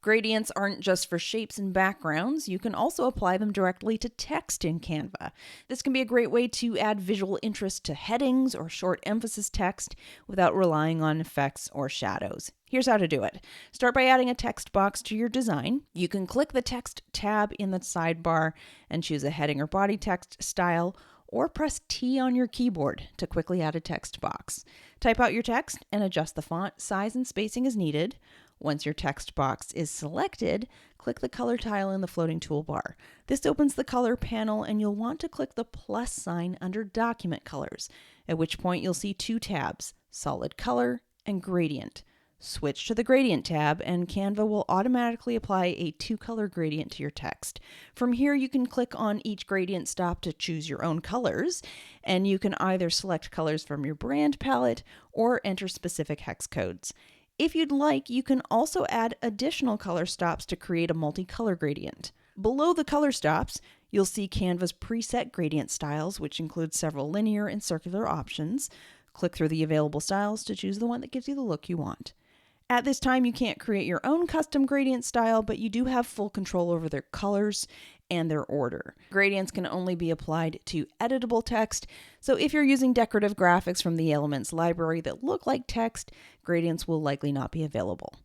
Gradients aren't just for shapes and backgrounds. You can also apply them directly to text in Canva. This can be a great way to add visual interest to headings or short emphasis text without relying on effects or shadows. Here's how to do it. Start by adding a text box to your design. You can click the text tab in the sidebar and choose a heading or body text style, or press T on your keyboard to quickly add a text box. Type out your text and adjust the font size and spacing as needed. Once your text box is selected, click the color tile in the floating toolbar. This opens the color panel, and you'll want to click the plus sign under document colors, at which point you'll see two tabs, solid color and gradient. Switch to the gradient tab and Canva will automatically apply a two-color gradient to your text. From here, you can click on each gradient stop to choose your own colors, and you can either select colors from your brand palette or enter specific hex codes. If you'd like, you can also add additional color stops to create a multicolor gradient. Below the color stops, you'll see Canva's preset gradient styles, which include several linear and circular options. Click through the available styles to choose the one that gives you the look you want. At this time, you can't create your own custom gradient style, but you do have full control over their colors and their order. Gradients can only be applied to editable text, so if you're using decorative graphics from the Elements library that look like text, gradients will likely not be available.